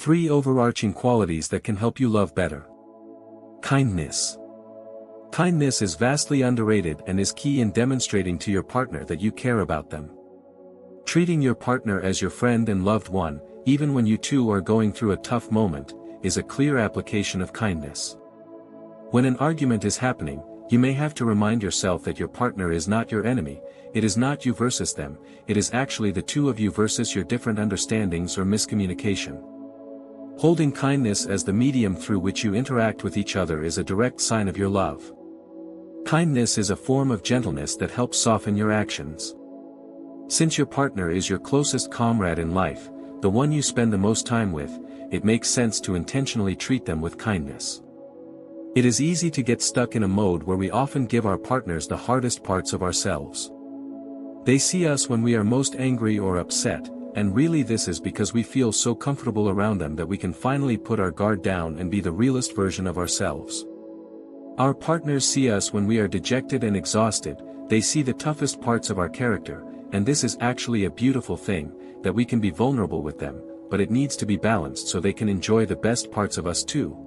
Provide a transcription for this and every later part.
3 overarching qualities that can help you love better. Kindness. Kindness is vastly underrated and is key in demonstrating to your partner that you care about them. Treating your partner as your friend and loved one, even when you two are going through a tough moment, is a clear application of kindness. When an argument is happening, you may have to remind yourself that your partner is not your enemy. It is not you versus them, it is actually the two of you versus your different understandings or miscommunication. Holding kindness as the medium through which you interact with each other is a direct sign of your love. Kindness is a form of gentleness that helps soften your actions. Since your partner is your closest comrade in life, the one you spend the most time with, it makes sense to intentionally treat them with kindness. It is easy to get stuck in a mode where we often give our partners the hardest parts of ourselves. They see us when we are most angry or upset, and really this is because we feel so comfortable around them that we can finally put our guard down and be the realest version of ourselves. Our partners see us when we are dejected and exhausted, they see the toughest parts of our character, and this is actually a beautiful thing, that we can be vulnerable with them, but it needs to be balanced so they can enjoy the best parts of us too.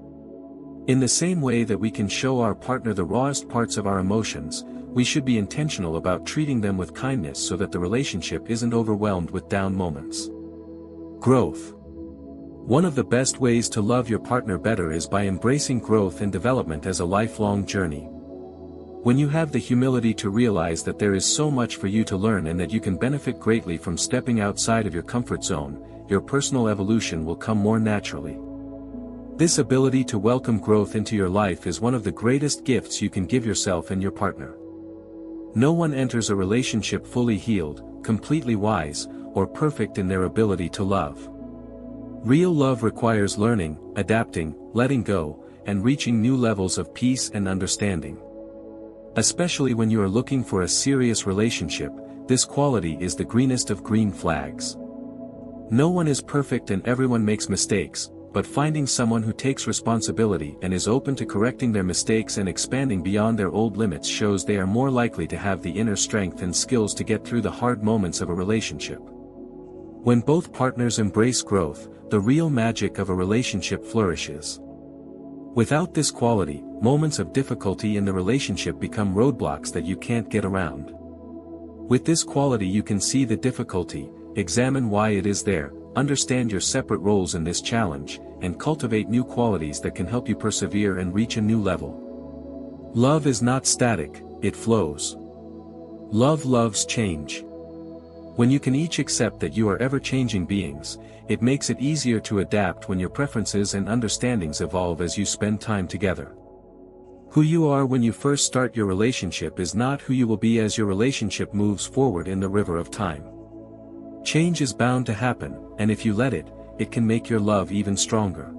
In the same way that we can show our partner the rawest parts of our emotions, we should be intentional about treating them with kindness so that the relationship isn't overwhelmed with down moments. Growth. One of the best ways to love your partner better is by embracing growth and development as a lifelong journey. When you have the humility to realize that there is so much for you to learn and that you can benefit greatly from stepping outside of your comfort zone, your personal evolution will come more naturally. This ability to welcome growth into your life is one of the greatest gifts you can give yourself and your partner. No one enters a relationship fully healed, completely wise, or perfect in their ability to love. Real love requires learning, adapting, letting go, and reaching new levels of peace and understanding. Especially when you are looking for a serious relationship, this quality is the greenest of green flags. No one is perfect and everyone makes mistakes, but finding someone who takes responsibility and is open to correcting their mistakes and expanding beyond their old limits shows they are more likely to have the inner strength and skills to get through the hard moments of a relationship. When both partners embrace growth, the real magic of a relationship flourishes. Without this quality, moments of difficulty in the relationship become roadblocks that you can't get around. With this quality you can see the difficulty, examine why it is there, understand your separate roles in this challenge, and cultivate new qualities that can help you persevere and reach a new level. Love is not static, it flows. Love loves change. When you can each accept that you are ever-changing beings, it makes it easier to adapt when your preferences and understandings evolve as you spend time together. Who you are when you first start your relationship is not who you will be as your relationship moves forward in the river of time. Change is bound to happen, and if you let it, it can make your love even stronger.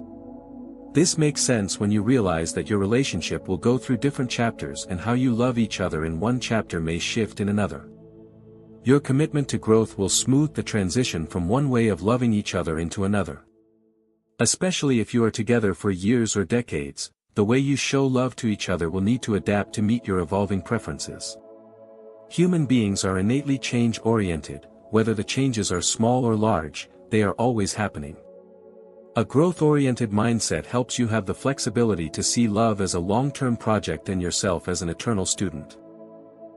This makes sense when you realize that your relationship will go through different chapters and how you love each other in one chapter may shift in another. Your commitment to growth will smooth the transition from one way of loving each other into another. Especially if you are together for years or decades, the way you show love to each other will need to adapt to meet your evolving preferences. Human beings are innately change-oriented. Whether the changes are small or large, they are always happening. A growth-oriented mindset helps you have the flexibility to see love as a long-term project and yourself as an eternal student.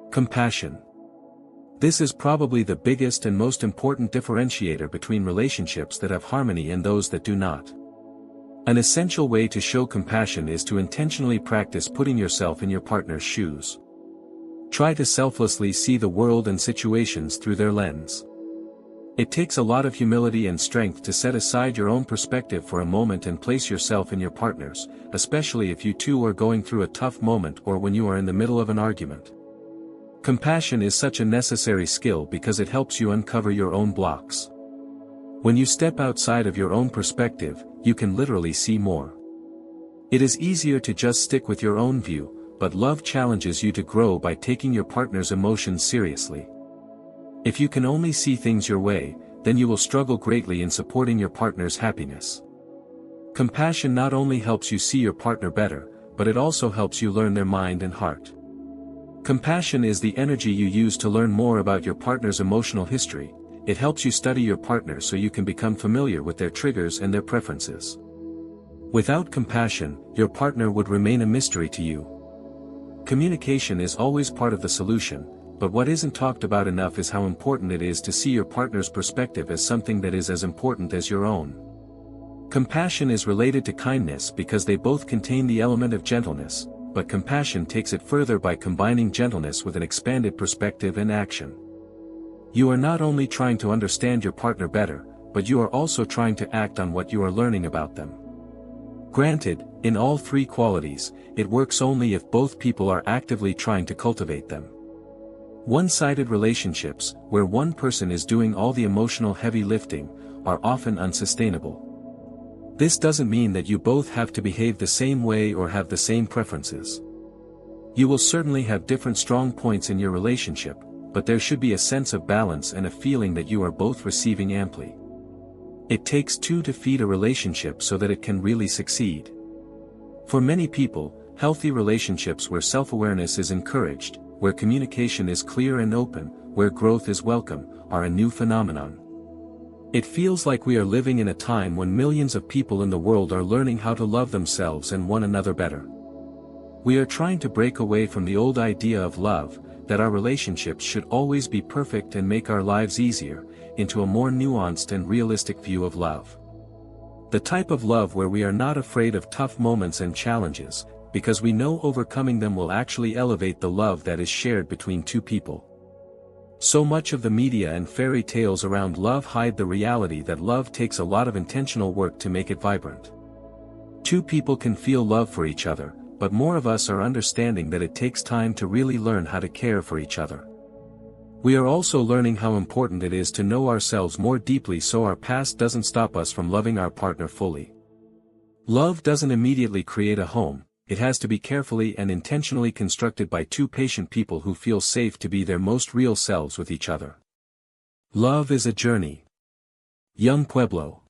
Compassion. This is probably the biggest and most important differentiator between relationships that have harmony and those that do not. An essential way to show compassion is to intentionally practice putting yourself in your partner's shoes. Try to selflessly see the world and situations through their lens. It takes a lot of humility and strength to set aside your own perspective for a moment and place yourself in your partner's, especially if you two are going through a tough moment or when you are in the middle of an argument. Compassion is such a necessary skill because it helps you uncover your own blocks. When you step outside of your own perspective, you can literally see more. It is easier to just stick with your own view, but love challenges you to grow by taking your partner's emotions seriously. If you can only see things your way, then you will struggle greatly in supporting your partner's happiness. Compassion not only helps you see your partner better, but it also helps you learn their mind and heart. Compassion is the energy you use to learn more about your partner's emotional history, it helps you study your partner so you can become familiar with their triggers and their preferences. Without compassion, your partner would remain a mystery to you. Communication is always part of the solution, but what isn't talked about enough is how important it is to see your partner's perspective as something that is as important as your own. Compassion is related to kindness because they both contain the element of gentleness, but compassion takes it further by combining gentleness with an expanded perspective and action. You are not only trying to understand your partner better, but you are also trying to act on what you are learning about them. Granted, in all three qualities, it works only if both people are actively trying to cultivate them. One-sided relationships, where one person is doing all the emotional heavy lifting, are often unsustainable. This doesn't mean that you both have to behave the same way or have the same preferences. You will certainly have different strong points in your relationship, but there should be a sense of balance and a feeling that you are both receiving amply. It takes two to feed a relationship so that it can really succeed. For many people, healthy relationships where self-awareness is encouraged, where communication is clear and open, where growth is welcome, are a new phenomenon. It feels like we are living in a time when millions of people in the world are learning how to love themselves and one another better. We are trying to break away from the old idea of love, that our relationships should always be perfect and make our lives easier, into a more nuanced and realistic view of love. The type of love where we are not afraid of tough moments and challenges, because we know overcoming them will actually elevate the love that is shared between two people. So much of the media and fairy tales around love hide the reality that love takes a lot of intentional work to make it vibrant. Two people can feel love for each other, but more of us are understanding that it takes time to really learn how to care for each other. We are also learning how important it is to know ourselves more deeply so our past doesn't stop us from loving our partner fully. Love doesn't immediately create a home. It has to be carefully and intentionally constructed by two patient people who feel safe to be their most real selves with each other. Love is a journey. Young Pueblo.